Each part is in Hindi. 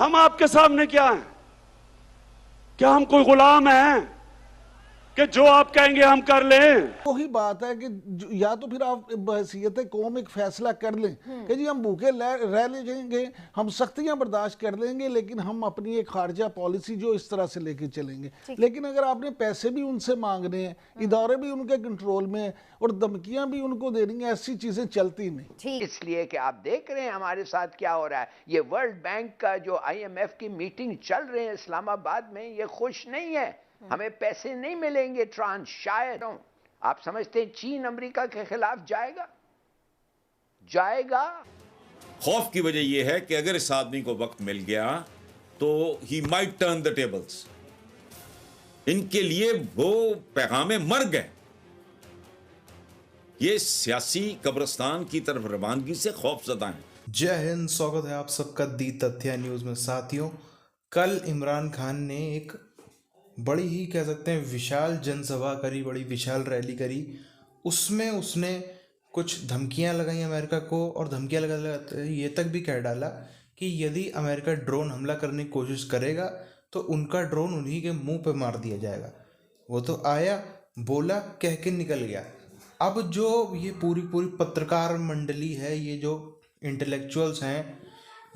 हम आपके सामने क्या हैं? क्या हम कोई गुलाम हैं कि जो आप कहेंगे हम कर लें? वही बात है कि या तो फिर आप बहसीयत कौम एक फैसला कर लें कि जी हम भूखे रह लेंगे, हम सख्तियां बर्दाश्त कर लेंगे, लेकिन हम अपनी एक खारजा पॉलिसी जो इस तरह से लेके चलेंगे। लेकिन अगर आपने पैसे भी उनसे मांगने हैं, इदारे भी उनके कंट्रोल में हैं और धमकियां भी उनको देनी है, ऐसी चीजें चलती नहीं। इसलिए कि आप देख रहे हैं हमारे साथ क्या हो रहा है। ये वर्ल्ड बैंक का जो IMF की मीटिंग चल रही है इस्लामाबाद में, ये खुश नहीं है। हमें पैसे नहीं मिलेंगे ट्रांस, शायद। आप समझते हैं चीन अमेरिका के खिलाफ जाएगा? खौफ की वजह यह है कि अगर इस आदमी को वक्त मिल गया तो he might turn the tables. इनके लिए वो पैगामे मर गए। ये सियासी कब्रिस्तान की तरफ रवानगी से खौफजदा हैं। जय हिंद, स्वागत है आप सबका दी तथ्य न्यूज़ में। साथियों, कल इमरान खान ने एक बड़ी ही कह सकते हैं विशाल जनसभा करी, बड़ी विशाल रैली करी। उसमें उसने कुछ धमकियां लगाई अमेरिका को, और धमकियां लगा ये तक भी कह डाला कि यदि अमेरिका ड्रोन हमला करने की कोशिश करेगा तो उनका ड्रोन उन्हीं के मुंह पे मार दिया जाएगा। वो तो आया, बोला, कह के निकल गया। अब जो ये पूरी पत्रकार मंडली है, ये जो इंटेलेक्चुअल्स हैं,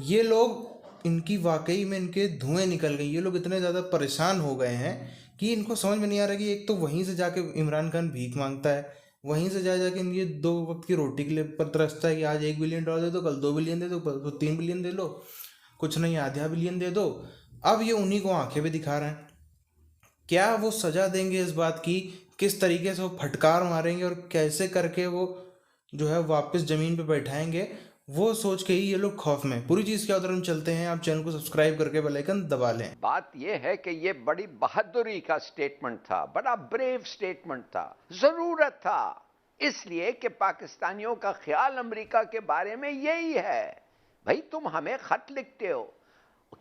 ये लोग, इनकी वाकई में इनके धुएं निकल गए। ये लोग इतने ज़्यादा परेशान हो गए हैं कि इनको समझ में नहीं आ रहा कि एक तो वहीं से जाके इमरान खान भीख मांगता है, वहीं से जाके ये 2 वक्त की रोटी के लिए तरसता है कि आज $1 बिलियन दे दो, कल $2 बिलियन दे दो, तो $3 बिलियन दे लो, कुछ नहीं आधा बिलियन दे दो। अब ये उन्हीं को आंखें भी दिखा रहे हैं। क्या वो सजा देंगे इस बात की? किस तरीके से वो फटकार मारेंगे और कैसे करके वो जो है वापस ज़मीन पे बैठाएंगे, वो सोच के ही ये लोग खौफ में। पूरी चीज़ क्या उधर चलते हैं। आप चैनल को सब्सक्राइब करके बेल आइकन दबा लें। बात यह है कि ये बड़ी बहादुरी का स्टेटमेंट था, बड़ा ब्रेव स्टेटमेंट था, जरूरत था। इसलिए कि पाकिस्तानियों का ख्याल अमेरिका के बारे में यही है, भाई तुम हमें खत लिखते हो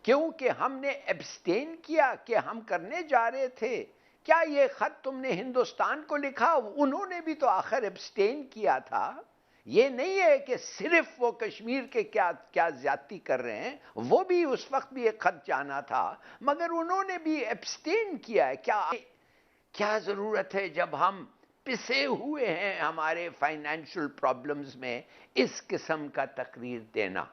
क्योंकि हमने एब्सटेन किया कि हम करने जा रहे थे। क्या ये खत तुमने हिंदुस्तान को लिखा? उन्होंने भी तो आखिर एब्सटेन किया था। ये नहीं है कि सिर्फ वो कश्मीर के क्या ज्यादती कर रहे हैं, वो भी उस वक्त भी एक खत जाना था, मगर उन्होंने भी एब्सटेन किया है। क्या जरूरत है जब हम पिसे हुए हैं हमारे फाइनेंशियल प्रॉब्लम्स में, इस किस्म का तकरीर देना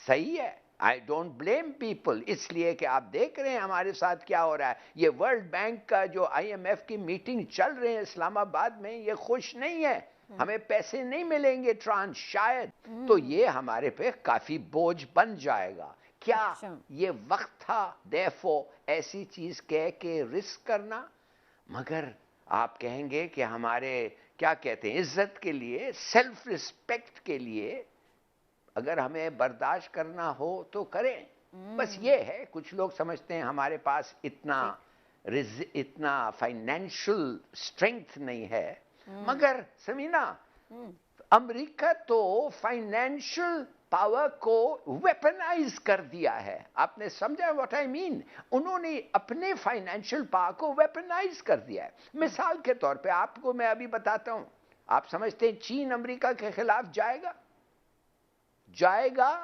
सही है? I don't blame people. इसलिए कि आप देख रहे हैं हमारे साथ क्या हो रहा है। ये वर्ल्ड बैंक का जो IMF की मीटिंग चल रही है इस्लामाबाद में, ये खुश नहीं है। हमें पैसे नहीं मिलेंगे ट्रांस, शायद। तो ये हमारे पे काफी बोझ बन जाएगा। क्या ये वक्त था देयरफॉर ऐसी चीज कह के रिस्क करना? मगर आप कहेंगे कि हमारे क्या कहते हैं, इज्जत के लिए, सेल्फ रिस्पेक्ट के लिए अगर हमें बर्दाश्त करना हो तो करें। बस ये है, कुछ लोग समझते हैं हमारे पास इतना फाइनेंशियल स्ट्रेंथ नहीं है। मगर समीना, अमेरिका तो फाइनेंशियल पावर को वेपनाइज कर दिया है। आपने समझा व्हाट आई मीन? उन्होंने अपने फाइनेंशियल पावर को वेपनाइज कर दिया है। मिसाल के तौर पे आपको मैं अभी बताता हूं। आप समझते हैं चीन अमेरिका के खिलाफ जाएगा?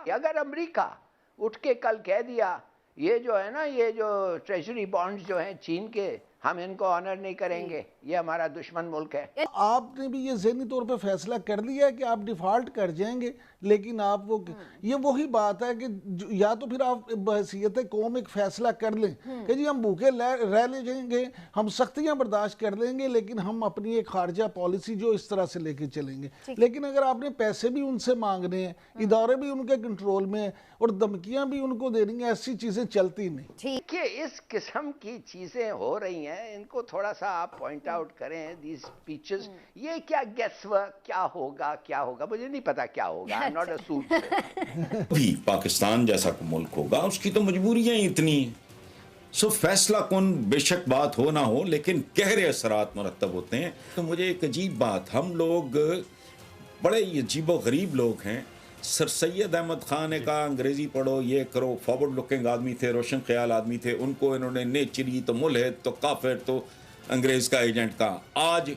अगर अमेरिका उठ के कल कह दिया ये जो है ना, ये जो ट्रेजरी बॉन्ड्स जो हैं चीन के, हम इनको ऑनर नहीं करेंगे, ये हमारा दुश्मन मुल्क है। आपने भी ये ज़हनी तौर पे फैसला कर लिया है कि आप डिफ़ॉल्ट कर जाएंगे, लेकिन आप वो ये वही बात है कि या तो फिर आप बहसीयत कौम एक फैसला कर लें कि जी हम भूखे रह लेंगे, हम सख्तियां बर्दाश्त कर लेंगे, लेकिन हम अपनी एक खारजा पॉलिसी जो इस तरह से लेके चलेंगे। लेकिन अगर आपने पैसे भी उनसे मांगने हैं, इदारे भी उनके कंट्रोल में हैं और धमकियां भी उनको देनी है, ऐसी चीज़ें चलती नहीं। ठीक है, इस किस्म की चीज़ें हो रही हैं, इनको थोड़ा सा आप पॉइंट आउट करें। दीज स्पीचेस, ये क्या गेसवर्क, क्या होगा मुझे नहीं पता क्या होगा। Not a suit. भी पाकिस्तान जैसा मुल्क होगा, उसकी तो मजबूरियां ही इतनी हैं। सो फैसला कौन बेशक बात हो ना हो, लेकिन गहरे असरात मुरतब होते हैं। तो मुझे एक अजीब बात, हम लोग बड़े अजीबो गरीब लोग हैं। सर सैयद अहमद खान ने कहा अंग्रेजी पढ़ो, ये करो, फॉरवर्ड लुकिंग आदमी थे, रोशन ख्याल आदमी थे, उनको इन्होंने नेचरी तो मुल्हिद तो काफिर तो अंग्रेज का एजेंट कहा। आज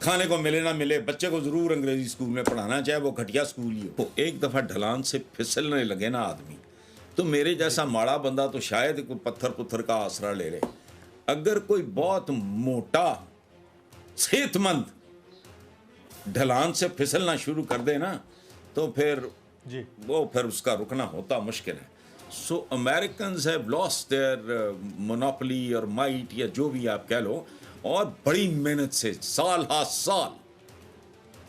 खाने को मिले ना मिले, बच्चे को जरूर अंग्रेजी स्कूल में पढ़ाना, चाहे वो घटिया स्कूल ही हो। एक दफा ढलान से फिसलने लगे ना आदमी, तो मेरे जैसा माड़ा बंदा तो शायद कोई पत्थर पुत्थर का आसरा ले ले। अगर कोई बहुत मोटा सेहतमंद ढलान से फिसलना शुरू कर दे ना, तो फिर फिर उसका रुकना होता मुश्किल है। So Americans have lost their monopoly और माइट, या जो भी आप कह लो, और बड़ी मेहनत से साल हा साल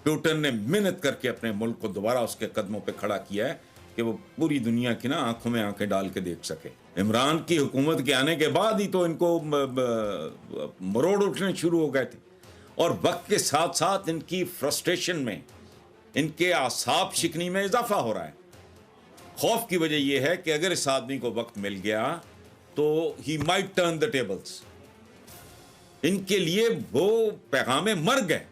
पुतिन ने मेहनत करके अपने मुल्क को दोबारा उसके कदमों पे खड़ा किया है कि वो पूरी दुनिया की ना आंखों में आंखें डाल के देख सके। इमरान की हुकूमत के आने के बाद ही तो इनको मरोड़ उठने शुरू हो गए थे, और वक्त के साथ साथ इनकी फ्रस्ट्रेशन में, इनके आसाब शिकनी में इजाफा हो रहा है। खौफ की वजह यह है कि अगर इस आदमी को वक्त मिल गया तो he might turn the tables. इनके लिए वो पैगामे मर गए।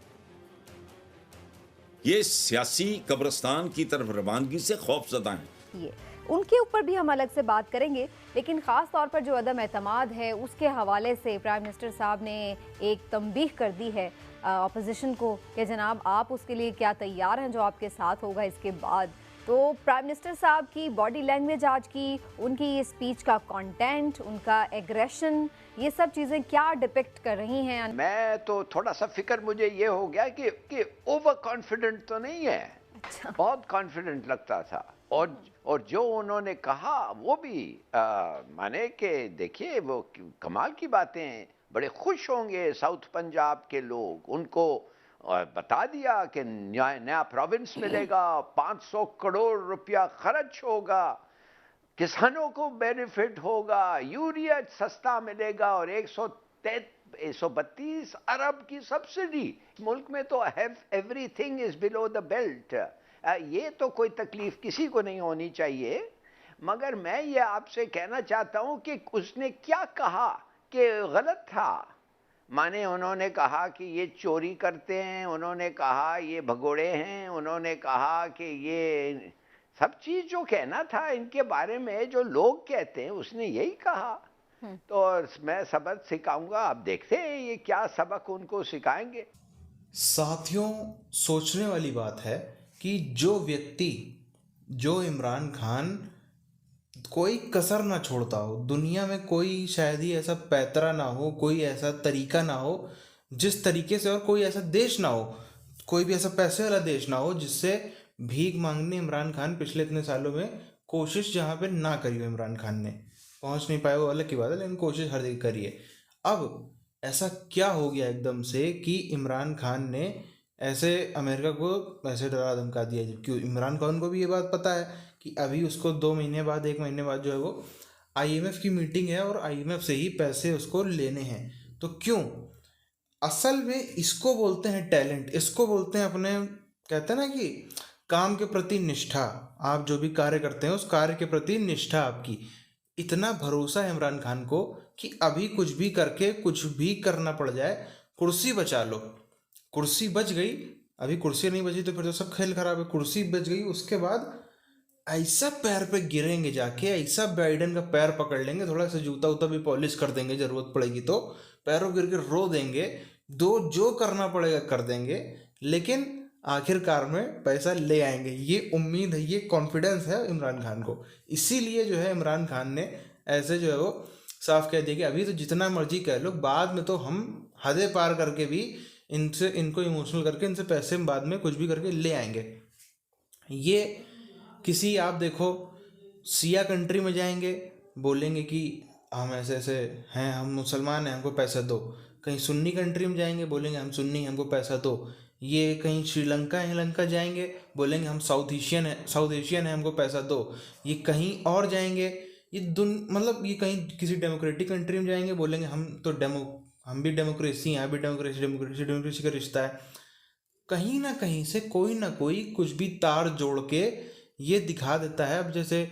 ये सियासी कब्रिस्तान की तरफ रवानगी से खौफजदा हैं। ये उनके ऊपर भी हम अलग से बात करेंगे, लेकिन ख़ास तौर पर जो अदम एतमाद है उसके हवाले से प्राइम मिनिस्टर साहब ने एक तंबीह कर दी है अपोजिशन को कि जनाब आप उसके लिए क्या तैयार हैं जो आपके साथ होगा इसके बाद। तो प्राइम मिनिस्टर साहब की बॉडी लैंग्वेज आज की, उनकी ये स्पीच का कंटेंट, उनका एग्रेशन, ये सब चीज़ें क्या डिपिक्ट कर रही हैं? मैं तो थोड़ा सा फिक्र मुझे ये हो गया कि ओवर कॉन्फिडेंट तो नहीं है। अच्छा। बहुत कॉन्फिडेंट लगता था, और जो उन्होंने कहा वो भी माने कि देखिए वो कमाल की बातें, बड़े खुश होंगे साउथ पंजाब के लोग। उनको बता दिया कि नया प्रोविंस मिलेगा, 500 करोड़ रुपया खर्च होगा, किसानों को बेनिफिट होगा, यूरिया सस्ता मिलेगा, और 132 अरब की सब्सिडी। मुल्क में तो everything is below the belt. ये तो कोई तकलीफ किसी को नहीं होनी चाहिए। मगर मैं ये आपसे कहना चाहता हूँ कि उसने क्या कहा कि गलत था। माने उन्होंने कहा कि ये चोरी करते हैं, उन्होंने कहा ये भगोड़े हैं, उन्होंने कहा कि ये सब चीज़ जो कहना था इनके बारे में जो लोग कहते हैं, उसने यही कहा। तो मैं सबक सिखाऊंगा, आप देखते हैं ये क्या सबक उनको सिखाएंगे। साथियों, सोचने वाली बात है कि जो व्यक्ति, जो इमरान खान कोई कसर ना छोड़ता हो, दुनिया में कोई शायद ही ऐसा पैतरा ना हो, कोई ऐसा तरीका ना हो जिस तरीके से, और कोई ऐसा देश ना हो, कोई भी ऐसा पैसे वाला देश ना हो जिससे भीख मांगने इमरान खान पिछले इतने सालों में कोशिश जहाँ पे ना करी हो, इमरान खान ने पहुँच नहीं पाए वो अलग की बात है, लेकिन कोशिश हर जगह करी है। अब ऐसा क्या हो गया एकदम से कि इमरान खान ने ऐसे अमेरिका को ऐसे डरा धमका दिया, जबकि इमरान खान को भी ये बात पता है कि अभी उसको 2 महीने बाद, 1 महीने बाद जो है वो IMF की मीटिंग है और IMF से ही पैसे उसको लेने हैं। तो क्यों? असल में इसको बोलते हैं टैलेंट, इसको बोलते हैं अपने, कहते हैं ना कि काम के प्रति निष्ठा। आप जो भी कार्य करते हैं उस कार्य के प्रति निष्ठा आपकी। इतना भरोसा है इमरान खान को कि अभी कुछ भी करके कुछ भी करना पड़ जाए, कुर्सी बचा लो। कुर्सी बच गई, अभी कुर्सी नहीं बची तो फिर तो सब खेल खराब है। कुर्सी बच गई, उसके बाद ऐसा पैर पे गिरेंगे जाके, ऐसा बाइडेन का पैर पकड़ लेंगे, थोड़ा सा जूता उता भी पॉलिश कर देंगे, जरूरत पड़ेगी तो पैरों गिर के रो देंगे, जो करना पड़ेगा कर देंगे, लेकिन आखिरकार में पैसा ले आएंगे। ये उम्मीद है, ये कॉन्फिडेंस है इमरान खान को। इसीलिए जो है इमरान खान ने ऐसे जो है वो साफ कह दिया कि अभी तो जितना मर्जी कह लो, बाद में तो हम हदें पार करके भी इनको इमोशनल करके इनसे पैसे बाद में कुछ भी करके ले आएंगे। ये किसी, आप देखो सिया कंट्री में जाएंगे, बोलेंगे कि हम ऐसे ऐसे हैं, हम मुसलमान हैं, हमको पैसा दो। कहीं सुन्नी कंट्री में जाएंगे, बोलेंगे हम सुन्नी, हमको पैसा दो। ये कहीं श्रीलंका जाएंगे, बोलेंगे हम साउथ एशियन है, हमको पैसा दो। ये कहीं और जाएंगे, ये मतलब ये कहीं किसी डेमोक्रेटिक कंट्री में जाएंगे, बोलेंगे हम भी डेमोक्रेसी हैं, यहाँ भी डेमोक्रेसी का रिश्ता है। कहीं ना कहीं से कोई ना कोई कुछ भी तार जोड़ के ये दिखा देता है। अब जैसे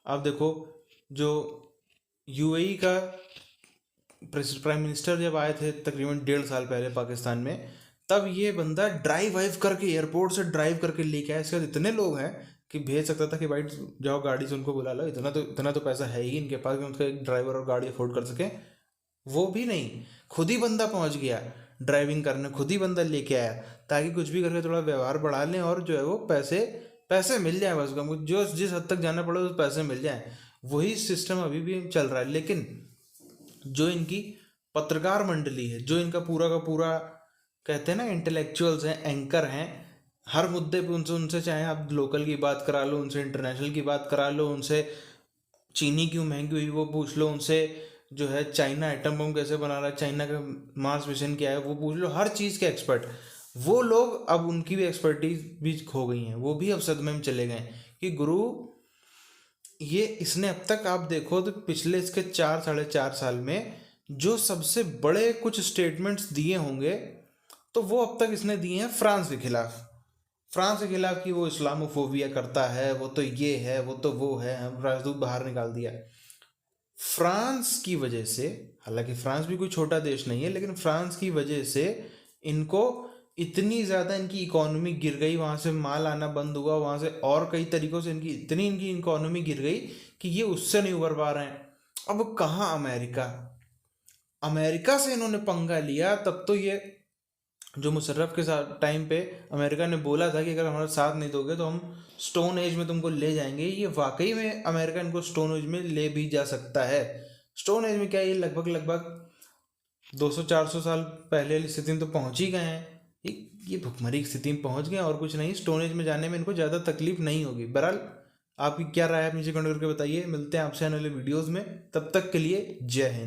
आप देखो, जो UAE का प्राइम मिनिस्टर जब आए थे तकरीबन 1.5 साल पहले पाकिस्तान में, तब ये बंदा ड्राइव करके, एयरपोर्ट से ड्राइव करके लेके आया। इसके बाद इतने लोग हैं कि भेज सकता था कि भाई जाओ गाड़ी से उनको बुला लो, इतना तो पैसा है ही इनके पास कि उनका एक ड्राइवर और गाड़ी अफोर्ड कर सकें। वो भी नहीं, खुद ही बंदा पहुंच गया ड्राइविंग करने, खुद ही बंदा लेके आया ताकि कुछ भी करके थोड़ा व्यवहार बढ़ा लें और जो है वो पैसे पैसे मिल जाए बस हमको, जो जिस हद तक जाना पड़े उस पैसे मिल जाए, वही सिस्टम अभी भी चल रहा है। लेकिन जो इनकी पत्रकार मंडली है, जो इनका पूरा का पूरा कहते हैं ना इंटेलेक्चुअल्स हैं, एंकर हैं, हर मुद्दे पे उनसे चाहे आप लोकल की बात करा लो, उनसे इंटरनेशनल की बात करा लो, उनसे चीनी क्यों महंगी हुई वो पूछ लो, उनसे जो है चाइना एटम बम कैसे बना रहा है, चाइना का मार्स मिशन क्या है वो पूछ लो, हर चीज़ के एक्सपर्ट वो लोग, अब उनकी भी एक्सपर्टीज भी खो गई हैं, वो भी अब सदमे में चले गए कि गुरु ये इसने अब तक आप देखो तो पिछले इसके 4-4.5 साल में जो सबसे बड़े कुछ स्टेटमेंट्स दिए होंगे तो वो अब तक इसने दिए हैं फ्रांस के खिलाफ। फ्रांस के खिलाफ कि वो इस्लामोफोबिया करता है, वो तो ये है, वो तो वो है, हम राजदूत बाहर निकाल दिया। फ्रांस की वजह से, हालांकि फ्रांस भी कोई छोटा देश नहीं है, लेकिन फ्रांस की वजह से इनको इतनी ज़्यादा इनकी इकोनॉमी गिर गई, वहाँ से माल आना बंद हुआ, वहाँ से और कई तरीक़ों से इनकी इकोनॉमी गिर गई कि ये उससे नहीं उबर पा रहे हैं। अब कहाँ अमेरिका से इन्होंने पंगा लिया, तब तो ये जो मुशर्रफ के साथ टाइम पे अमेरिका ने बोला था कि अगर हमारा साथ नहीं दोगे तो हम स्टोन एज में तुमको ले जाएंगे, ये वाकई में अमेरिका इनको स्टोन एज में ले भी जा सकता है। स्टोन एज में क्या, ये लगभग 200-400 साल पहले वाली स्थिति में तो पहुंच ही गए हैं, ये भुखमरी की स्थिति में पहुंच गए और कुछ नहीं। स्टोन एज में जाने में इनको ज़्यादा तकलीफ नहीं होगी। बहरहाल आपकी क्या राय है नीचे कमेंट करके बताइए। मिलते हैं आपसे आने वाले वीडियोज़ में, तब तक के लिए जय हिंद।